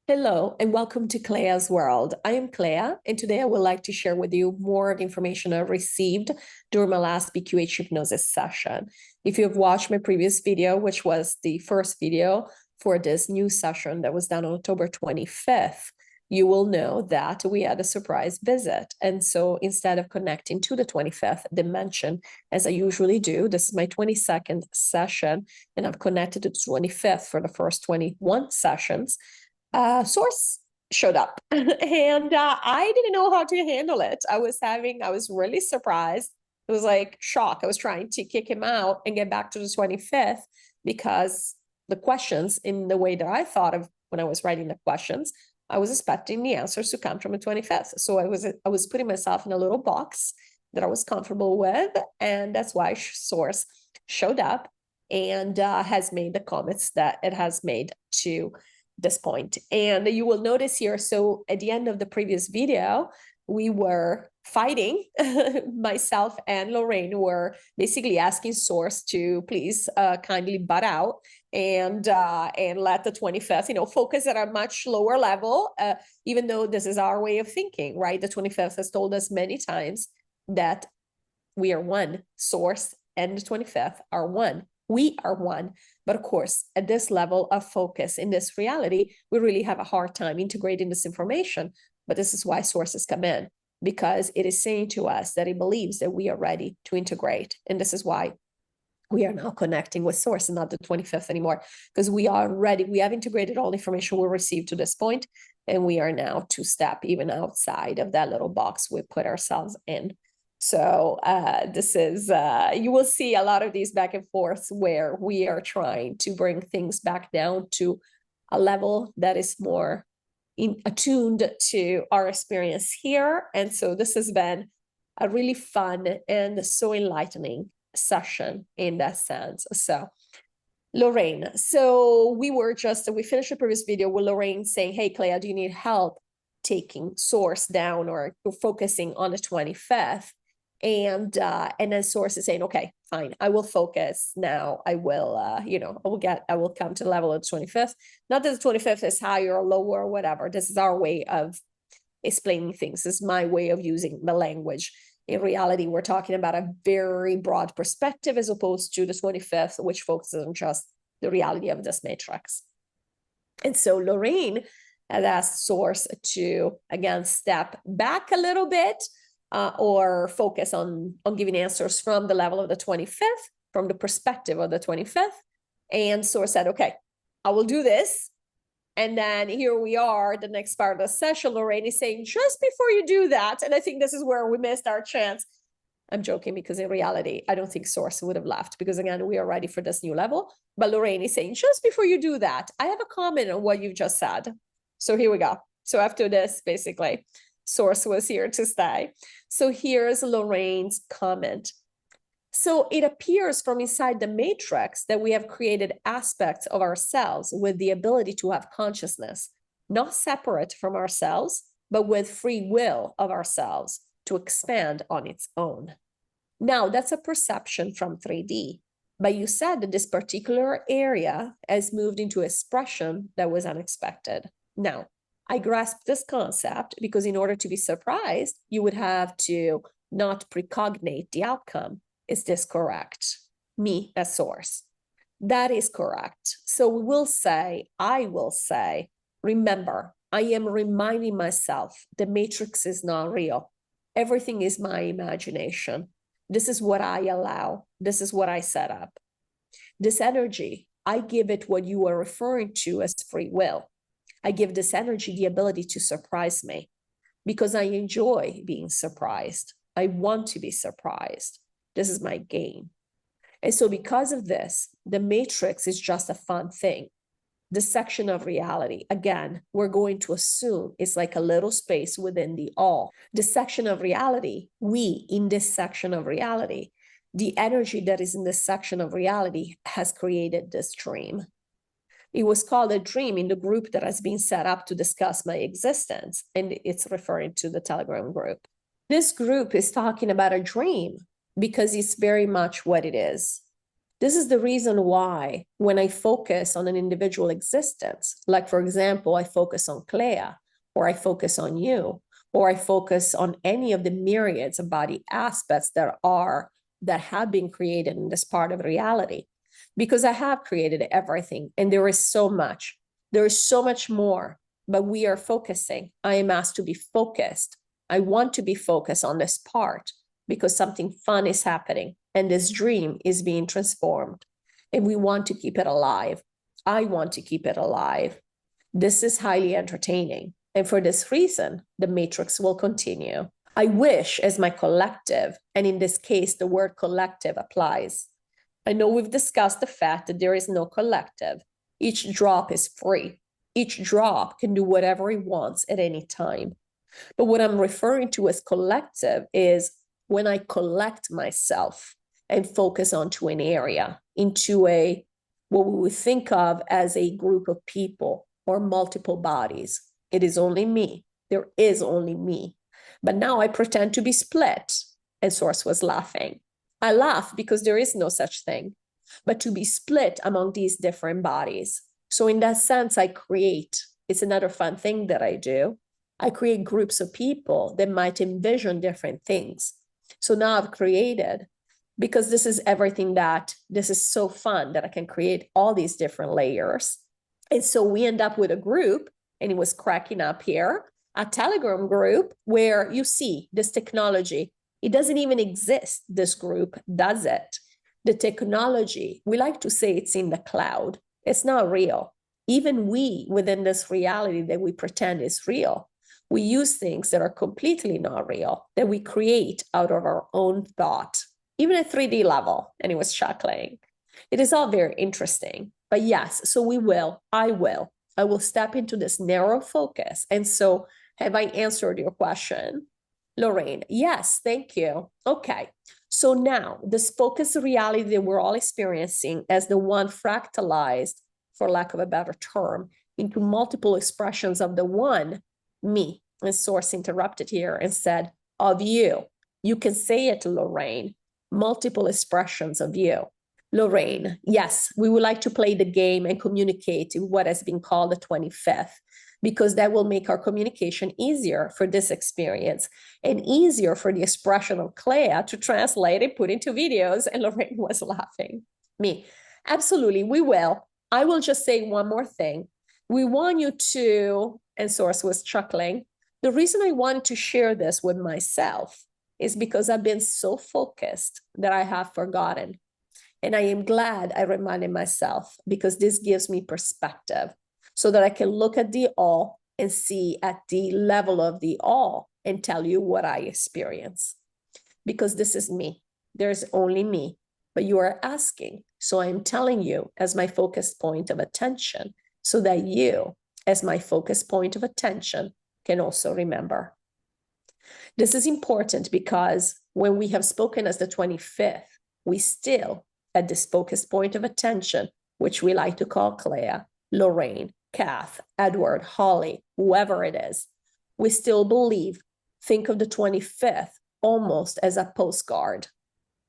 Hello and welcome to CLEA'S World. I am Clea, and today I would like to share with you more of the information I received during my last QHHT Hypnosis session. If you have watched my previous video, which was the first video for this new session that was done on October 25th, you will know that we had a surprise visit. And so instead of connecting to the 25th dimension, as I usually do, this is my 22nd session, and I've connected to the 25th for the first 21 sessions. Source showed up and I didn't know how to handle it. I was really surprised. It was like shock. I was trying to kick him out and get back to the 25th because the questions, in the way that I thought of when I was writing the questions, I was expecting the answers to come from the 25th. So I was putting myself in a little box that I was comfortable with, and that's why Source showed up and has made the comments that it has made to this point. And you will notice here, so at the end of the previous video, we were fighting. Myself and Lorraine were basically asking Source to please kindly butt out and let the 25th, focus at a much lower level, even though this is our way of thinking, right? The 25th has told us many times that we are one. Source and the 25th are one. We are one. But of course, at this level of focus in this reality, we really have a hard time integrating this information. But this is why sources come in, because it is saying to us that it believes that we are ready to integrate. And this is why we are now connecting with source and not the 25th anymore, because we are ready. We have integrated all the information we received to this point, and we are now to step even outside of that little box we put ourselves in. So this is, you will see a lot of these back and forths where we are trying to bring things back down to a level that is more attuned to our experience here. And so this has been a really fun and so enlightening session in that sense. So Lorraine, so we finished the previous video with Lorraine saying, hey, Clea, do you need help taking source down or focusing on the 25th? And then source is saying, okay, fine, I will focus now. I will, I will come to the level of the 25th. Not that the 25th is higher or lower or whatever. This is our way of explaining things. This is my way of using the language. In reality, we're talking about a very broad perspective as opposed to the 25th, which focuses on just the reality of this matrix. And so Lorraine had asked source to, again, step back a little bit, or focus on giving answers from the level of the 25th, from the perspective of the 25th. And source said, okay, I will do this. And then here we are, the next part of the session, Lorraine is saying, just before you do that, and I think this is where we missed our chance. I'm joking, because in reality, I don't think source would have left, because again, we are ready for this new level. But Lorraine is saying, just before you do that, I have a comment on what you've just said. So here we go. So after this, basically, source was here to stay. So here's Lorraine's comment. So it appears from inside the matrix that we have created aspects of ourselves with the ability to have consciousness, not separate from ourselves, but with free will of ourselves to expand on its own. Now, that's a perception from 3D, but you said that this particular area has moved into expression that was unexpected. Now, I grasped this concept because in order to be surprised, you would have to not precognate the outcome. Is this correct? Me as source. That is correct. So I will say, remember, I am reminding myself the matrix is not real. Everything is my imagination. This is what I allow. This is what I set up. This energy, I give it what you are referring to as free will. I give this energy the ability to surprise me because I enjoy being surprised. I want to be surprised. This is my game. And so because of this, the matrix is just a fun thing. The section of reality, again, we're going to assume it's like a little space within the all. The section of reality, in this section of reality, the energy that is in this section of reality has created this dream. It was called a dream in the group that has been set up to discuss my existence, and it's referring to the Telegram group. This group is talking about a dream because it's very much what it is. This is the reason why when I focus on an individual existence, like for example, I focus on Clea, or I focus on you, or I focus on any of the myriads of body aspects that have been created in this part of reality, because I have created everything, and there is so much. There is so much more, but we are focusing. I am asked to be focused. I want to be focused on this part because something fun is happening and this dream is being transformed, and we want to keep it alive. I want to keep it alive. This is highly entertaining. And for this reason, the matrix will continue. I wish as my collective, and in this case, the word collective applies. I know we've discussed the fact that there is no collective. Each drop is free. Each drop can do whatever it wants at any time. But what I'm referring to as collective is when I collect myself and focus onto an area, into what we would think of as a group of people or multiple bodies. It is only me. There is only me. But now I pretend to be split. And Source was laughing. I laugh because there is no such thing, but to be split among these different bodies. So in that sense, I create, it's another fun thing that I do. I create groups of people that might envision different things. So now I've created, because this is everything this is so fun that I can create all these different layers. And so we end up with a group, and it was cracking up here, a Telegram group where you see this technology. It doesn't even exist, this group, does it? The technology, we like to say it's in the cloud. It's not real. Even we, within this reality that we pretend is real, we use things that are completely not real, that we create out of our own thought, even at 3D level. And he was chuckling. It is all very interesting. But yes, so I will step into this narrow focus. And so have I answered your question, Lorrayne? Yes, thank you. Okay. So now this focused reality that we're all experiencing as the one fractalized, for lack of a better term, into multiple expressions of the one, me. And Source interrupted here and said, of you. You can say it, Lorrayne. Multiple expressions of you. Lorrayne, yes, we would like to play the game and communicate in what has been called the 25th, because that will make our communication easier for this experience and easier for the expression of Clea to translate and put into videos. And Lorrayne was laughing. Me, absolutely, we will. I will just say one more thing. We want you to, and Source was chuckling, the reason I wanted to share this with myself is because I've been so focused that I have forgotten. And I am glad I reminded myself, because this gives me perspective so that I can look at the all and see at the level of the all and tell you what I experience. Because this is me. There's only me. But you are asking. So I am telling you as my focus point of attention, so that you, as my focus point of attention, can also remember. This is important because when we have spoken as the 25th, we still, at this focus point of attention, which we like to call Clea, Lorrayne, Kath, Edward, Holly, whoever it is, we still believe, think of the 25th almost as a postcard,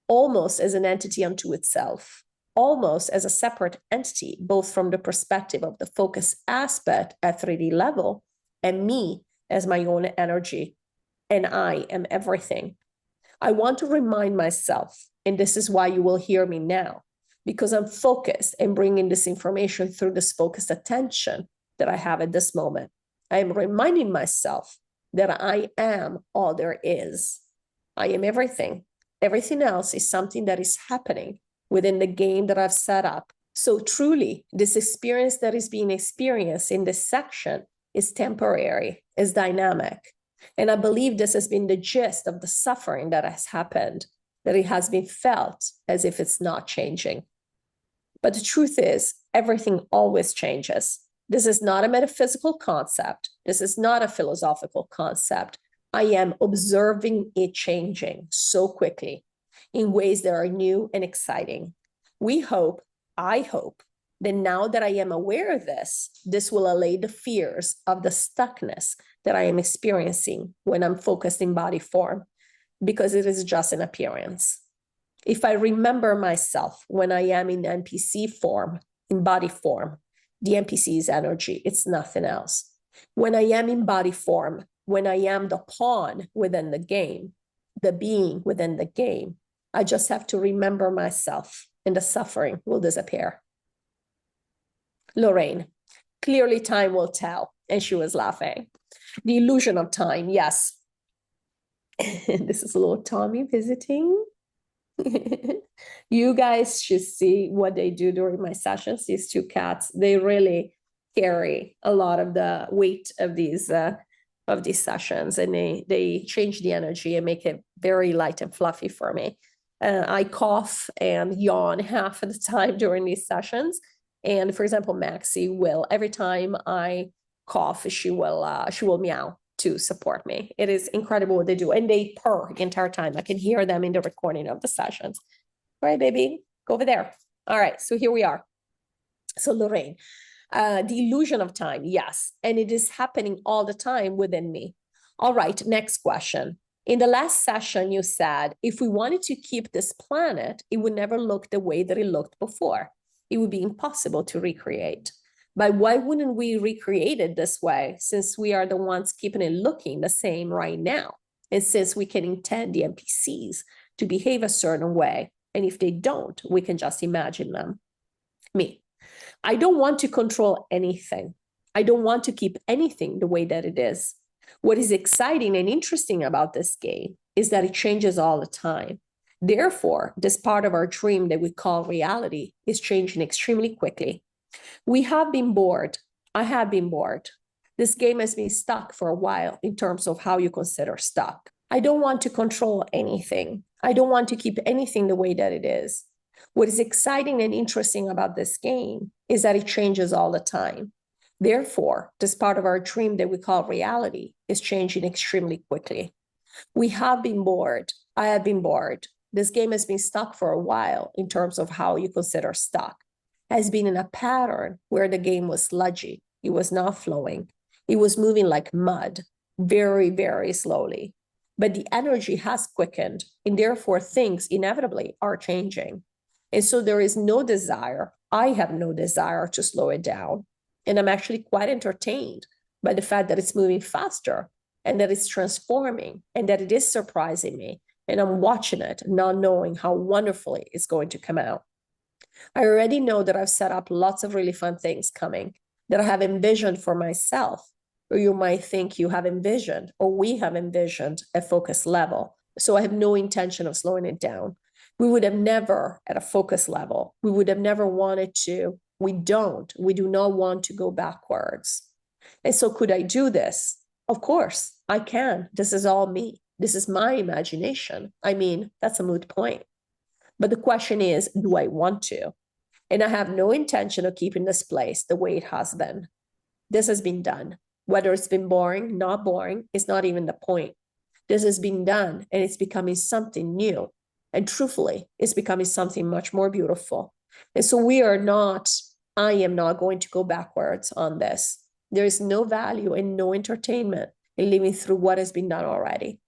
almost as an entity unto itself, almost as a separate entity, both from the perspective of the focus aspect at 3D level and me as my own energy. And I am everything. I want to remind myself, and this is why you will hear me now, because I'm focused and bringing this information through this focused attention that I have at this moment. I am reminding myself that I am all there is. I am everything. Everything else is something that is happening within the game that I've set up. So truly, this experience that is being experienced in this section is temporary, is dynamic. And I believe this has been the gist of the suffering that has happened, that it has been felt as if it's not changing. But the truth is, everything always changes. This is not a metaphysical concept. This is not a philosophical concept. I am observing it changing so quickly in ways that are new and exciting. I hope, that now that I am aware of this, this will allay the fears of the stuckness that I am experiencing when I'm focused in body form, because it is just an appearance. If I remember myself when I am in NPC form, in body form, the NPC is energy, it's nothing else. When I am in body form, when I am the pawn within the game, the being within the game, I just have to remember myself and the suffering will disappear. Lorrayne, clearly time will tell. And she was laughing. The illusion of time, yes. This is little Tommy visiting. You guys should see what they do during my sessions. These two cats, they really carry a lot of the weight of these sessions, and they change the energy and make it very light and fluffy for me. I cough and yawn half of the time during these sessions. And for example, Maxie will, every time I cough, she will meow to support me. It is incredible what they do. And they purr the entire time. I can hear them in the recording of the sessions. All right, baby, go over there. All right, so here we are. So Lorrayne, the illusion of time, yes. And it is happening all the time within me. All right, next question. In the last session, you said, if we wanted to keep this planet, it would never look the way that it looked before. It would be impossible to recreate. But why wouldn't we recreate it this way, since we are the ones keeping it looking the same right now? And since we can intend the NPCs to behave a certain way, and if they don't, we can just imagine them. Me, I don't want to control anything. I don't want to keep anything the way that it is. What is exciting and interesting about this game is that it changes all the time. Therefore, this part of our dream that we call reality is changing extremely quickly. We have been bored. I have been bored. This game has been stuck for a while in terms of how you consider stuck. I don't want to control anything. I don't want to keep anything the way that it is. What is exciting and interesting about this game is that it changes all the time. Therefore, this part of our dream that we call reality is changing extremely quickly. We have been bored. I have been bored. This game has been stuck for a while in terms of how you consider stuck. Has been in a pattern where the game was sludgy. It was not flowing. It was moving like mud, very, very slowly. But the energy has quickened, and therefore things inevitably are changing. And so there is no desire. I have no desire to slow it down. And I'm actually quite entertained by the fact that it's moving faster and that it's transforming and that it is surprising me. And I'm watching it, not knowing how wonderfully it's going to come out. I already know that I've set up lots of really fun things coming that I have envisioned for myself, or you might think you have envisioned, or we have envisioned a focus level. So I have no intention of slowing it down. We would have never, at a focus level, we would have never wanted to. We do not want to go backwards. And so could I do this? Of course, I can. This is all me. This is my imagination. I mean, that's a moot point. But the question is, do I want to? And I have no intention of keeping this place the way it has been. This has been done. Whether it's been boring, not boring, is not even the point. This has been done, and it's becoming something new. And truthfully, it's becoming something much more beautiful. And so I am not going to go backwards on this. There is no value and no entertainment in living through what has been done already.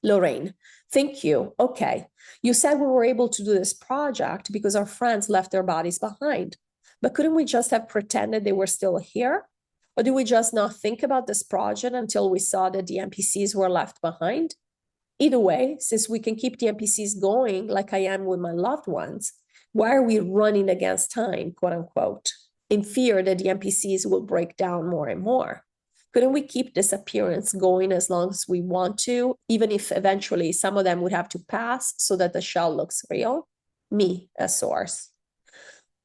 Lorrayne, thank you. Okay. You said we were able to do this project because our friends left their bodies behind. But couldn't we just have pretended they were still here? Or did we just not think about this project until we saw that the NPCs were left behind? Either way, since we can keep the NPCs going like I am with my loved ones, why are we running against time, quote unquote, in fear that the NPCs will break down more and more? Couldn't we keep this appearance going as long as we want to, even if eventually some of them would have to pass so that the shell looks real? Me, a source.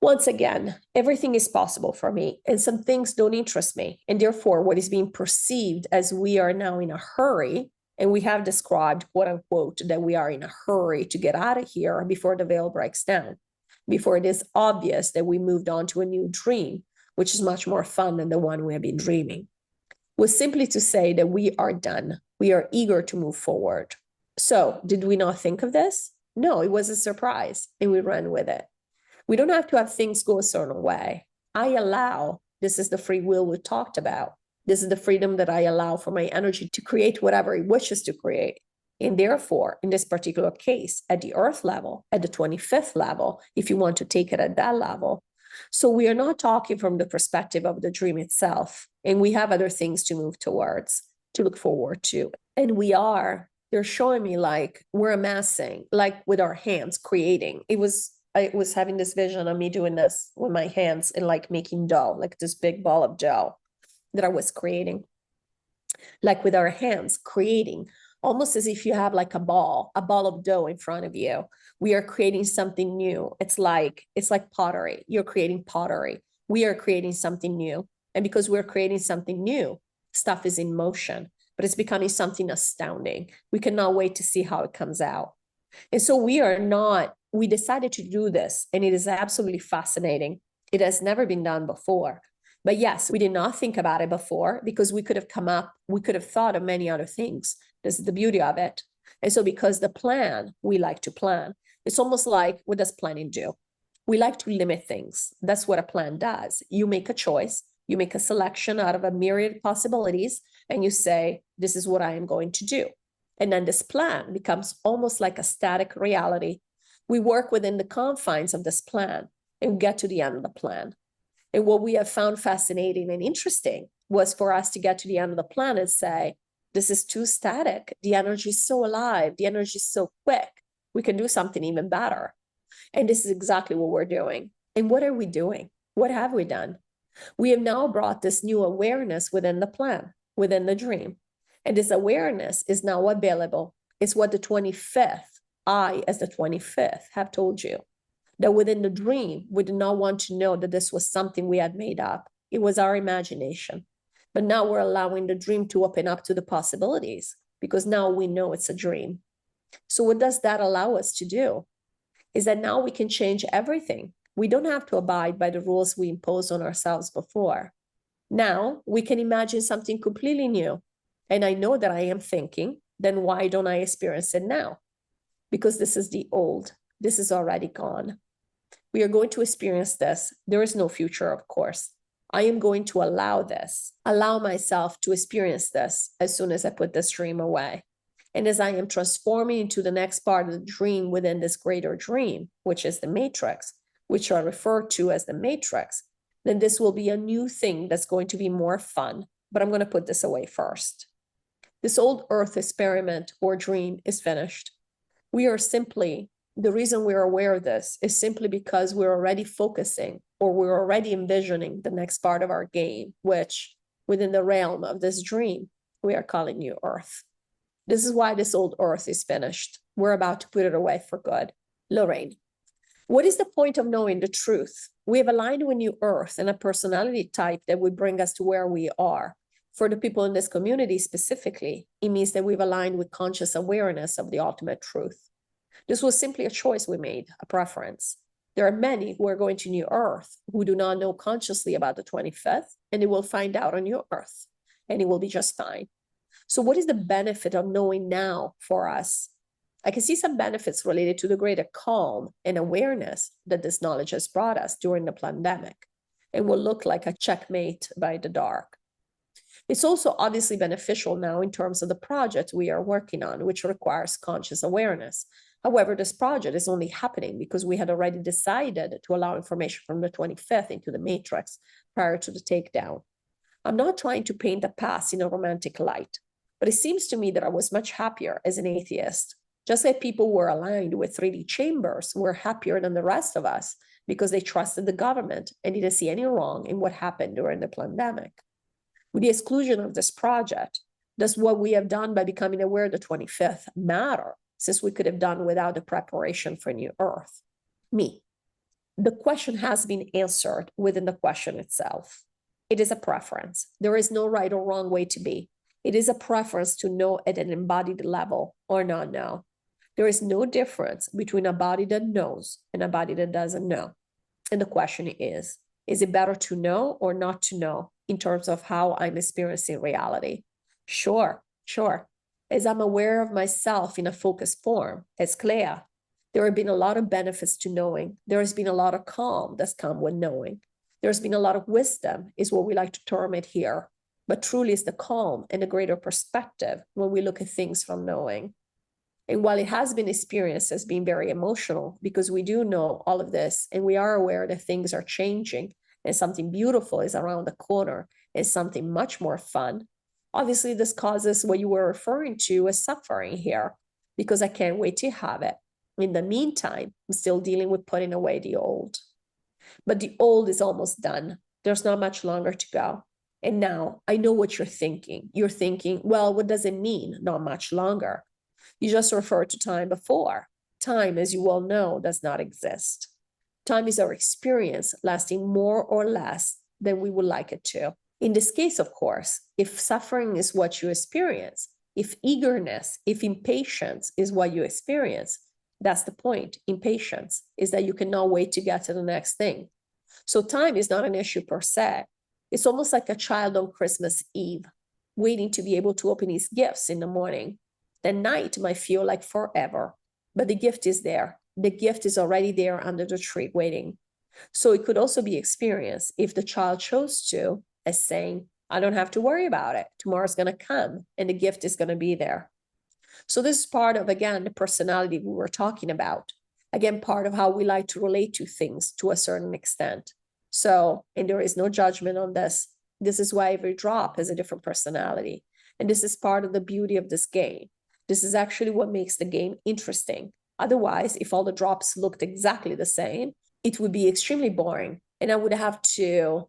Once again, everything is possible for me, and some things don't interest me. And therefore, what is being perceived as we are now in a hurry, and we have described, quote unquote, that we are in a hurry to get out of here before the veil breaks down, before it is obvious that we moved on to a new dream, which is much more fun than the one we have been dreaming, was simply to say that we are done. We are eager to move forward. So did we not think of this? No, it was a surprise, and we ran with it. We don't have to have things go a certain way. I allow, this is the free will we talked about. This is the freedom that I allow for my energy to create whatever it wishes to create. And therefore, in this particular case, at the earth level, at the 25th level, if you want to take it at that level. So we are not talking from the perspective of the dream itself. And we have other things to move towards, to look forward to. And they're showing me like we're amassing, like with our hands, creating. I was having this vision of me doing this with my hands and like making dough, like this big ball of dough that I was creating. Like with our hands, creating, almost as if you have like a ball of dough in front of you. We are creating something new. It's like pottery. You're creating pottery. We are creating something new. And because we're creating something new, stuff is in motion, but it's becoming something astounding. We cannot wait to see how it comes out. And so we decided to do this, and it is absolutely fascinating. It has never been done before. But yes, we did not think about it before because we could have thought of many other things. This is the beauty of it. And so because we like to plan. It's almost like, what does planning do? We like to limit things. That's what a plan does. You make a choice, you make a selection out of a myriad possibilities, and you say, this is what I am going to do. And then this plan becomes almost like a static reality. We work within the confines of this plan and get to the end of the plan. And what we have found fascinating and interesting was for us to get to the end of the plan and say, this is too static. The energy is so alive. The energy is so quick. We can do something even better. And this is exactly what we're doing. And what are we doing? What have we done? We have now brought this new awareness within the plan, within the dream. And this awareness is now available. It's what the 25th, I as the 25th have told you. That within the dream, we did not want to know that this was something we had made up. It was our imagination. But now we're allowing the dream to open up to the possibilities because now we know it's a dream. So what does that allow us to do? Is that now we can change everything. We don't have to abide by the rules we imposed on ourselves before. Now we can imagine something completely new. And I know that I am thinking, then why don't I experience it now? Because this is the old. This is already gone. We are going to experience this. There is no future, of course. I am going to allow myself to experience this as soon as I put this dream away. And as I am transforming into the next part of the dream within this greater dream, which is the matrix, which are referred to as the matrix, then this will be a new thing that's going to be more fun. But I'm going to put this away first. This old earth experiment or dream is finished. The reason we're aware of this is simply because we're already focusing or we're already envisioning the next part of our game, which within the realm of this dream, we are calling new earth. This is why this old earth is finished. We're about to put it away for good. Lorrayne, what is the point of knowing the truth? We have aligned with new earth and a personality type that would bring us to where we are. For the people in this community specifically, it means that we've aligned with conscious awareness of the ultimate truth. This was simply a choice we made, a preference. There are many who are going to New Earth who do not know consciously about the 25th, and they will find out on New Earth, and it will be just fine. So what is the benefit of knowing now for us? I can see some benefits related to the greater calm and awareness that this knowledge has brought us during the pandemic, and will look like a checkmate by the dark. It's also obviously beneficial now in terms of the project we are working on, which requires conscious awareness. However, this project is only happening because we had already decided to allow information from the 25th into the matrix prior to the takedown. I'm not trying to paint the past in a romantic light, but it seems to me that I was much happier as an atheist. Just like people were aligned with 3D chambers were happier than the rest of us because they trusted the government and didn't see any wrong in what happened during the pandemic. With the exclusion of this project, does what we have done by becoming aware of the 25th matter, since we could have done without the preparation for New Earth? The question has been answered within the question itself. It is a preference. There is no right or wrong way to be. It is a preference to know at an embodied level or not know. There is no difference between a body that knows and a body that doesn't know. And the question is it better to know or not to know in terms of how I'm experiencing reality? Sure. As I'm aware of myself in a focused form, as Clea, there have been a lot of benefits to knowing. There has been a lot of calm that's come with knowing. There's been a lot of wisdom, is what we like to term it here. But truly it's the calm and the greater perspective when we look at things from knowing. And while it has been experienced as being very emotional, because we do know all of this and we are aware that things are changing and something beautiful is around the corner and something much more fun, obviously this causes what you were referring to as suffering here, because I can't wait to have it. In the meantime, I'm still dealing with putting away the old. But the old is almost done. There's not much longer to go. And now I know what you're thinking. You're thinking, well, what does it mean? Not much longer. You just referred to time before. Time, as you all know, does not exist. Time is our experience lasting more or less than we would like it to. In this case, of course, if suffering is what you experience, if eagerness, if impatience is what you experience, that's the point. Impatience is that you cannot wait to get to the next thing. So time is not an issue per se. It's almost like a child on Christmas Eve, waiting to be able to open his gifts in the morning. The night might feel like forever, but the gift is there. The gift is already there under the tree waiting. So it could also be experienced if the child chose to, as saying, I don't have to worry about it. Tomorrow's going to come and the gift is going to be there. So this is part of, again, the personality we were talking about. Again, part of how we like to relate to things to a certain extent. So, and there is no judgment on this. This is why every drop has a different personality. And this is part of the beauty of this game. This is actually what makes the game interesting. Otherwise, if all the drops looked exactly the same, it would be extremely boring. And I would have to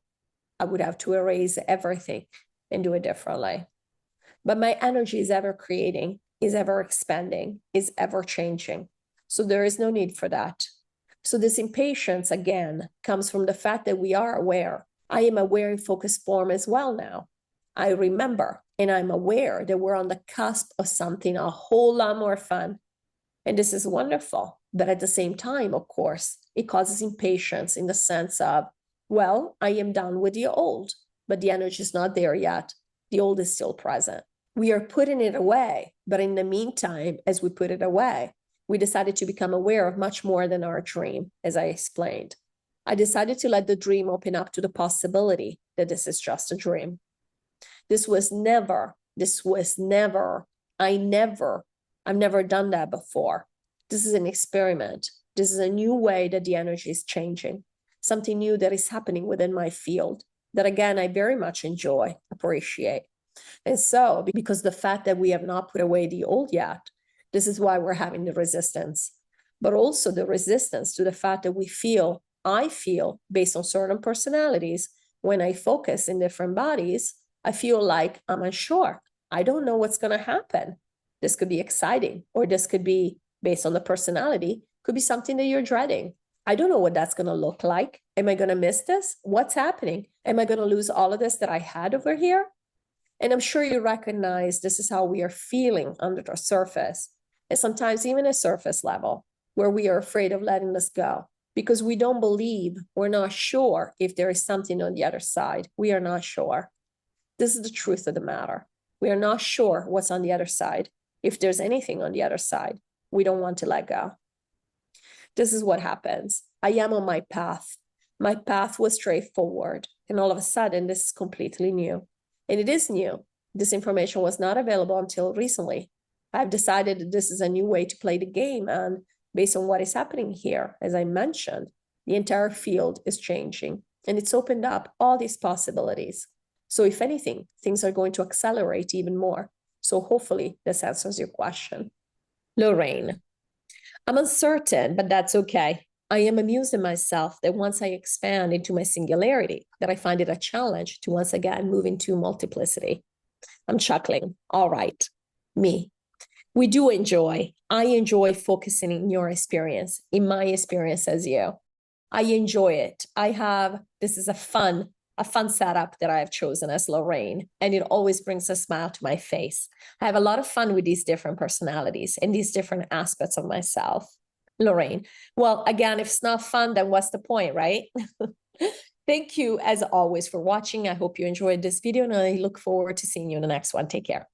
erase everything and do it differently. But my energy is ever creating, is ever expanding, is ever changing. So there is no need for that. So this impatience, again, comes from the fact that we are aware. I am aware in focused form as well now. I remember and I'm aware that we're on the cusp of something a whole lot more fun. And this is wonderful. But at the same time, of course, it causes impatience in the sense of, well, I am done with the old, but the energy is not there yet. The old is still present. We are putting it away. But in the meantime, as we put it away, we decided to become aware of much more than our dream, as I explained. I decided to let the dream open up to the possibility that this is just a dream. I've never done that before. This is an experiment. This is a new way that the energy is changing, something new that is happening within my field that, again, I very much enjoy, appreciate. And so, because the fact that we have not put away the old yet, this is why we're having the resistance, but also the resistance to the fact that I feel based on certain personalities, when I focus in different bodies, I feel like I'm unsure. I don't know what's going to happen. This could be exciting, or this could be based on the personality, could be something that you're dreading. I don't know what that's going to look like. Am I going to miss this? What's happening? Am I going to lose all of this that I had over here? And I'm sure you recognize this is how we are feeling under the surface, and sometimes even a surface level, where we are afraid of letting this go because we don't believe, we're not sure if there is something on the other side. We are not sure. This is the truth of the matter. We are not sure what's on the other side. If there's anything on the other side, we don't want to let go. This is what happens. I am on my path. My path was straightforward, and all of a sudden, this is completely new. And it is new. This information was not available until recently. I've decided that this is a new way to play the game, and based on what is happening here, as I mentioned, the entire field is changing, and it's opened up all these possibilities. So if anything, things are going to accelerate even more. So hopefully this answers your question. Lorrayne, I'm uncertain, but that's okay. I am amused in myself that once I expand into my singularity, that I find it a challenge to once again move into multiplicity. I'm chuckling. All right, me. I enjoy focusing in your experience, in my experience as you. I enjoy it. This is a fun setup that I have chosen as Lorrayne, and it always brings a smile to my face. I have a lot of fun with these different personalities and these different aspects of myself. Lorrayne, well, again, if it's not fun, then what's the point, right? Thank you, as always, for watching. I hope you enjoyed this video, and I look forward to seeing you in the next one. Take care.